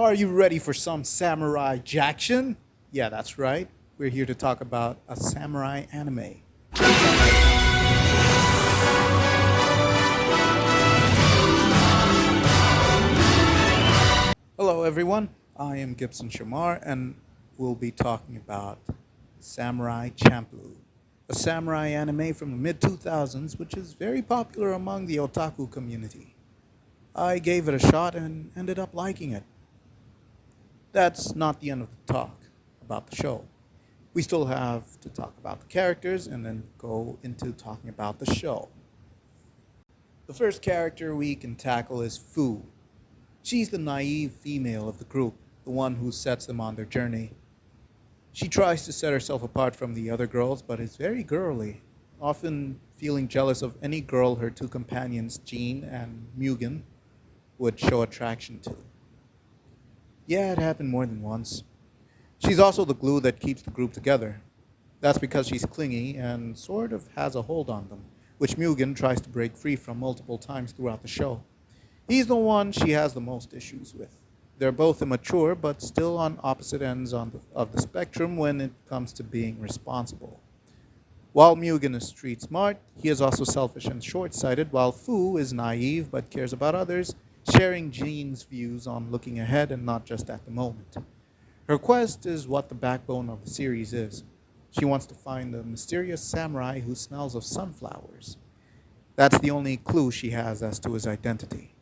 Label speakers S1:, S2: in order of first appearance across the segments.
S1: Are you ready for some samurai jacktion? Yeah, that's right. We're here to talk about a samurai anime. Hello, everyone. I am Gibson Shamar, and we'll be talking about Samurai Champloo, a samurai anime from the mid 2000s, which is very popular among the otaku community. I gave it a shot and ended up liking it. That's not the end of the talk about the show. We still have to talk about the characters and then go into talking about the show. The first character we can tackle is Fu. She's the naive female of the group, the one who sets them on their journey. She tries to set herself apart from the other girls, but is very girly, often feeling jealous of any girl her two companions, Jean and Mugen, would show attraction to. Yeah, it happened more than once. She's also the glue that keeps the group together. That's because she's clingy and sort of has a hold on them, which Mugen tries to break free from multiple times throughout the show. He's the one she has the most issues with. They're both immature, but still on opposite ends of the spectrum when it comes to being responsible. While Mugen is street smart, he is also selfish and short sighted, while Fu is naive but cares about others, sharing Jean's views on looking ahead and not just at the moment. Her quest is what the backbone of the series is. She wants to find the mysterious samurai who smells of sunflowers. That's the only clue she has as to his identity.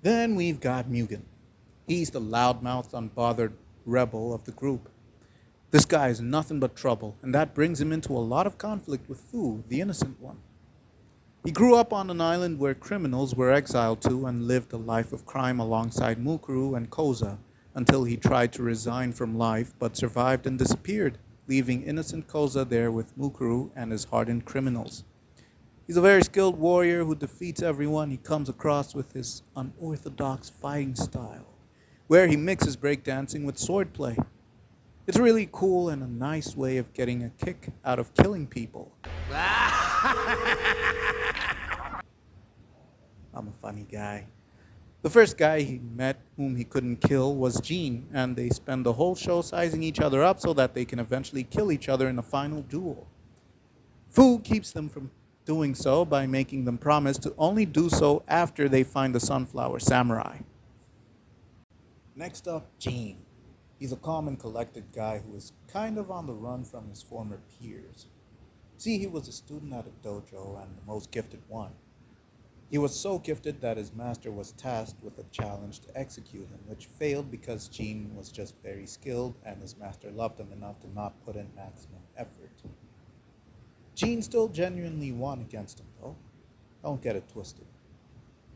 S1: Then we've got Mugen. He's the loudmouthed, unbothered rebel of the group. This guy is nothing but trouble, and that brings him into a lot of conflict with Fu, the innocent one. He grew up on an island where criminals were exiled to and lived a life of crime alongside Mukuru and Koza until he tried to resign from life but survived and disappeared, leaving innocent Koza there with Mukuru and his hardened criminals. He's a very skilled warrior who defeats everyone he comes across with his unorthodox fighting style, where he mixes breakdancing with swordplay. It's really cool and a nice way of getting a kick out of killing people. I'm a funny guy. The first guy he met whom he couldn't kill was Jean, and they spend the whole show sizing each other up so that they can eventually kill each other in a final duel. Fu keeps them from doing so by making them promise to only do so after they find the sunflower samurai. Next up, Jean. He's a calm and collected guy who is kind of on the run from his former peers. See, he was a student at a dojo and the most gifted one. He was so gifted that his master was tasked with a challenge to execute him, which failed because Jean was just very skilled and his master loved him enough to not put in maximum effort. Jean still genuinely won against him, though. Don't get it twisted.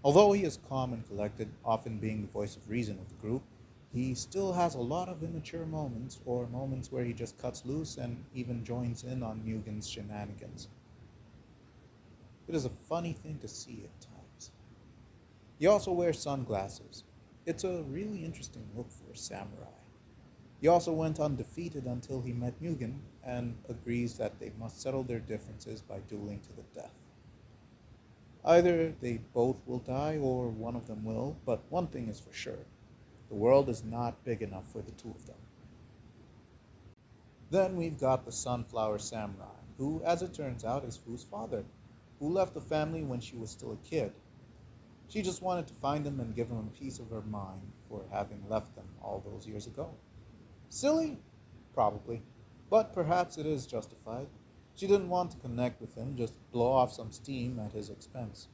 S1: Although he is calm and collected, often being the voice of reason of the group, he still has a lot of immature moments, or moments where he just cuts loose and even joins in on Mugen's shenanigans. It is a funny thing to see at times. He also wears sunglasses. It's a really interesting look for a samurai. He also went undefeated until he met Mugen and agrees that they must settle their differences by dueling to the death. Either they both will die or one of them will, but one thing is for sure. The world is not big enough for the two of them. Then we've got the Sunflower Samurai, who, as it turns out, is Fu's father, who left the family when she was still a kid. She just wanted to find him and give him a piece of her mind for having left them all those years ago. Silly? Probably. But perhaps it is justified. She didn't want to connect with him, just blow off some steam at his expense.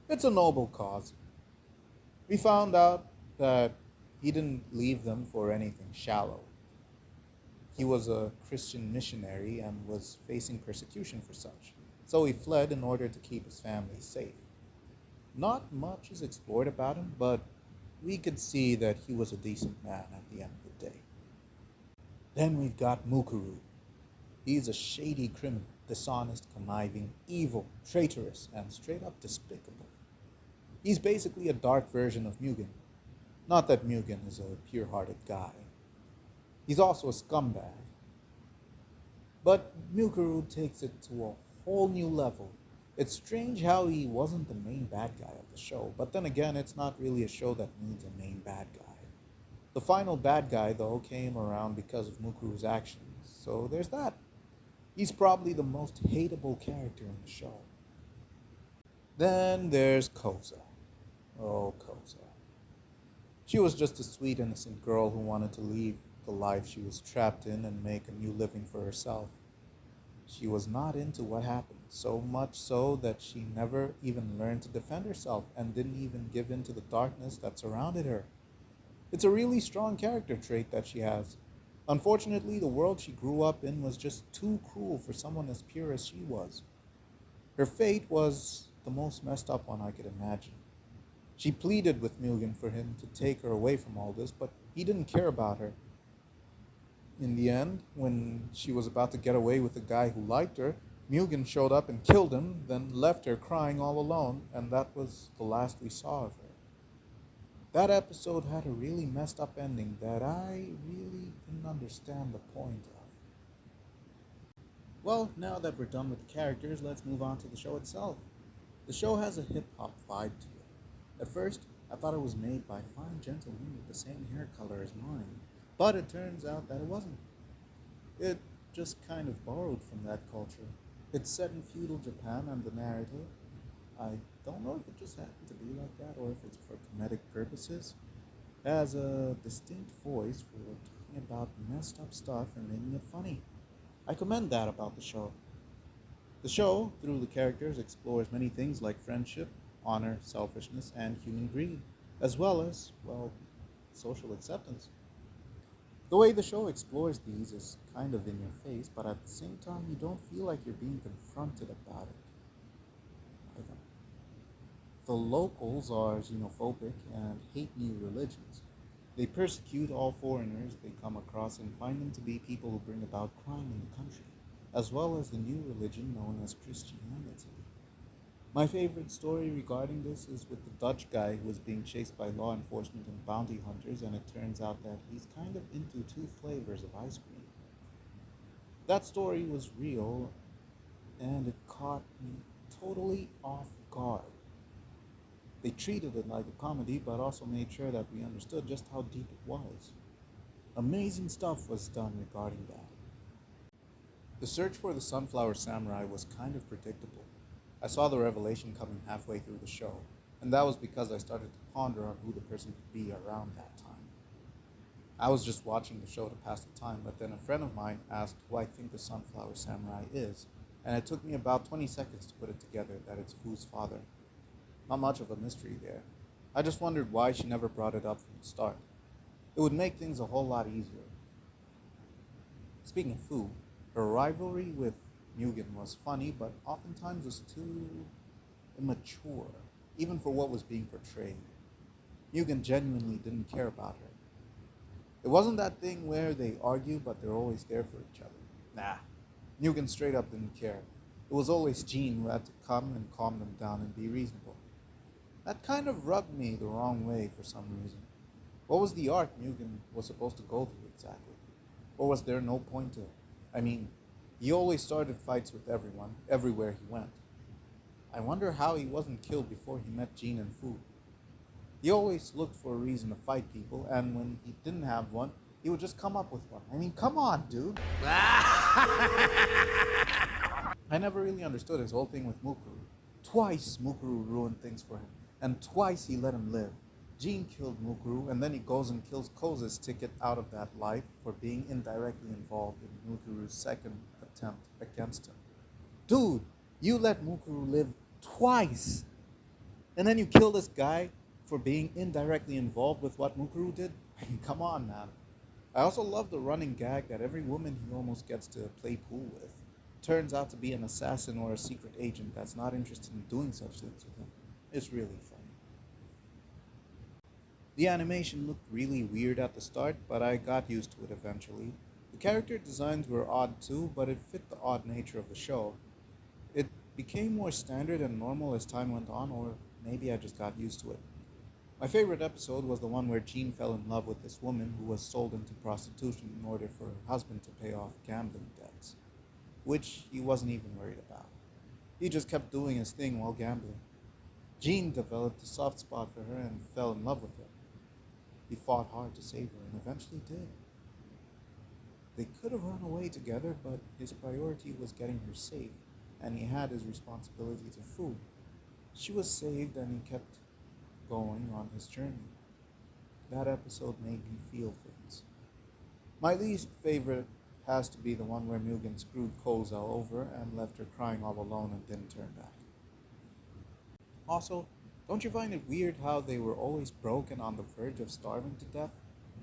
S1: It's a noble cause. We found out that he didn't leave them for anything shallow. He was a Christian missionary and was facing persecution for such, so he fled in order to keep his family safe. Not much is explored about him, but we could see that he was a decent man at the end of the day. Then we've got Mukuru. He's a shady criminal, dishonest, conniving, evil, traitorous, and straight up despicable. He's basically a dark version of Mugen. Not that Mugen is a pure-hearted guy. He's also a scumbag. But Mukuru takes it to a whole new level. It's strange how he wasn't the main bad guy of the show, but then again, it's not really a show that needs a main bad guy. The final bad guy, though, came around because of Mukuru's actions, so there's that. He's probably the most hateable character in the show. Then there's Koza. Oh, Koza. She was just a sweet, innocent girl who wanted to leave the life she was trapped in and make a new living for herself. She was not into what happened, so much so that she never even learned to defend herself and didn't even give in to the darkness that surrounded her. It's a really strong character trait that she has. Unfortunately, the world she grew up in was just too cruel for someone as pure as she was. Her fate was the most messed up one I could imagine. She pleaded with Mugen for him to take her away from all this, but he didn't care about her. In the end, when she was about to get away with the guy who liked her, Mugen showed up and killed him, then left her crying all alone, and that was the last we saw of her. That episode had a really messed up ending that I really didn't understand the point of. Well, now that we're done with the characters, let's move on to the show itself. The show has a hip hop vibe to it. At first, I thought it was made by fine gentlemen with the same hair color as mine, but it turns out that it wasn't. It just kind of borrowed from that culture. It's set in feudal Japan, and the narrator, I don't know if it just happened to be like that or if it's for comedic purposes, has a distinct voice for talking about messed up stuff and making it funny. I commend that about the show. The show, through the characters, explores many things like friendship, honor, selfishness, and human greed, as well as, well, social acceptance. The way the show explores these is kind of in your face, but at the same time, you don't feel like you're being confronted about it. Like, the locals are xenophobic and hate new religions. They persecute all foreigners they come across and find them to be people who bring about crime in the country, as well as the new religion known as Christianity. My favorite story regarding this is with the Dutch guy who was being chased by law enforcement and bounty hunters, and it turns out that he's kind of into two flavors of ice cream. That story was real, and it caught me totally off guard. They treated it like a comedy, but also made sure that we understood just how deep it was. Amazing stuff was done regarding that. The search for the Sunflower Samurai was kind of predictable. I saw the revelation coming halfway through the show, and that was because I started to ponder on who the person could be around that time. I was just watching the show to pass the time, but then a friend of mine asked who I think the Sunflower Samurai is, and it took me about 20 seconds to put it together that it's Fu's father. Not much of a mystery there. I just wondered why she never brought it up from the start. It would make things a whole lot easier. Speaking of Fu, her rivalry with Mugen was funny, but oftentimes was too immature, even for what was being portrayed. Mugen genuinely didn't care about her. It wasn't that thing where they argue, but they're always there for each other. Nah, Mugen straight up didn't care. It was always Jean who had to come and calm them down and be reasonable. That kind of rubbed me the wrong way for some reason. What was the arc Mugen was supposed to go through exactly? Or was there no point to it? I mean, he always started fights with everyone, everywhere he went. I wonder how he wasn't killed before he met Jean and Fu. He always looked for a reason to fight people, and when he didn't have one, he would just come up with one. I mean, come on, dude. I never really understood his whole thing with Mukuru. Twice Mukuru ruined things for him, and twice he let him live. Jean killed Mukuru, and then he goes and kills Koza's ticket out of that life for being indirectly involved in Mukuru's second attempt against him. Dude, you let Mukuru live twice, and then you kill this guy for being indirectly involved with what Mukuru did? I mean, come on, man. I also love the running gag that every woman he almost gets to play pool with turns out to be an assassin or a secret agent that's not interested in doing such things with him. It's really funny. The animation looked really weird at the start, but I got used to it eventually. The character designs were odd too, but it fit the odd nature of the show. It became more standard and normal as time went on, or maybe I just got used to it. My favorite episode was the one where Jean fell in love with this woman who was sold into prostitution in order for her husband to pay off gambling debts, which he wasn't even worried about. He just kept doing his thing while gambling. Jean developed a soft spot for her and fell in love with her. He fought hard to save her and eventually did. They could have run away together, but his priority was getting her safe, and he had his responsibility to Fu. She was saved and he kept going on his journey. That episode made me feel things. My least favorite has to be the one where Mugen screwed Kozel over and left her crying all alone and didn't turn back. Also, don't you find it weird how they were always broke and on the verge of starving to death?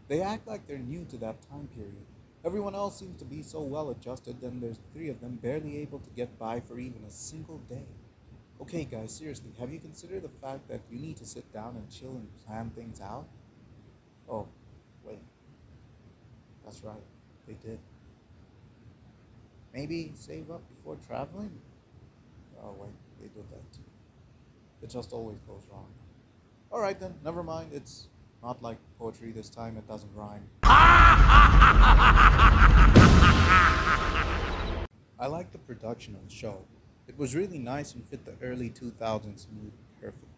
S1: They act like they're new to that time period. Everyone else seems to be so well adjusted, then there's three of them barely able to get by for even a single day. Okay guys, seriously, have you considered the fact that you need to sit down and chill and plan things out? Oh, wait. That's right, they did. Maybe save up before traveling? Oh wait, they did that too. It just always goes wrong. Alright then, never mind, it's not like poetry this time, it doesn't rhyme. I like the production of the show. It was really nice and fit the early 2000s mood perfectly.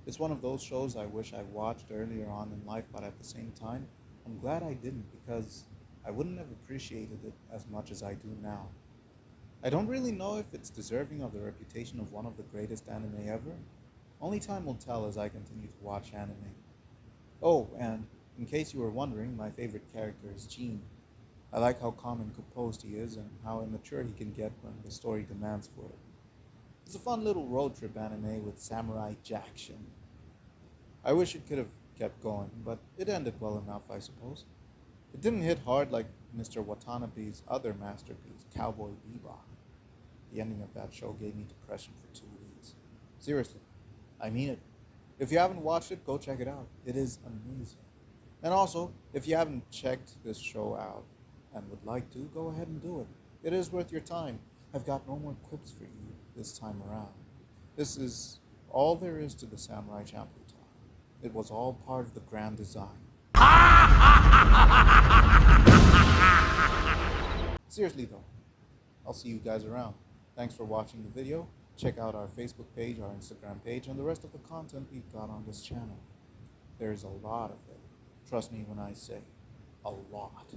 S1: It's one of those shows I wish I watched earlier on in life, but at the same time, I'm glad I didn't because I wouldn't have appreciated it as much as I do now. I don't really know if it's deserving of the reputation of one of the greatest anime ever. Only time will tell as I continue to watch anime. Oh, and in case you were wondering, my favorite character is Gene. I like how calm and composed he is and how immature he can get when the story demands for it. It's a fun little road trip anime with samurai jacktion. I wish it could have kept going, but it ended well enough, I suppose. It didn't hit hard like Mr. Watanabe's other masterpiece, Cowboy Bebop. The ending of that show gave me depression for 2 weeks. Seriously, I mean it. If you haven't watched it, go check it out. It is amazing. And also, if you haven't checked this show out and would like to, go ahead and do it. It is worth your time. I've got no more quips for you this time around. This is all there is to the Samurai Champloo talk. It was all part of the grand design. Seriously though, I'll see you guys around. Thanks for watching the video. Check out our Facebook page, our Instagram page, and the rest of the content we've got on this channel. There's a lot of it. Trust me when I say, a lot.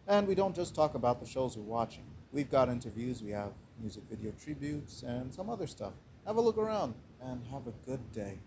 S1: And we don't just talk about the shows we're watching. We've got interviews, we have music video tributes, and some other stuff. Have a look around, and have a good day.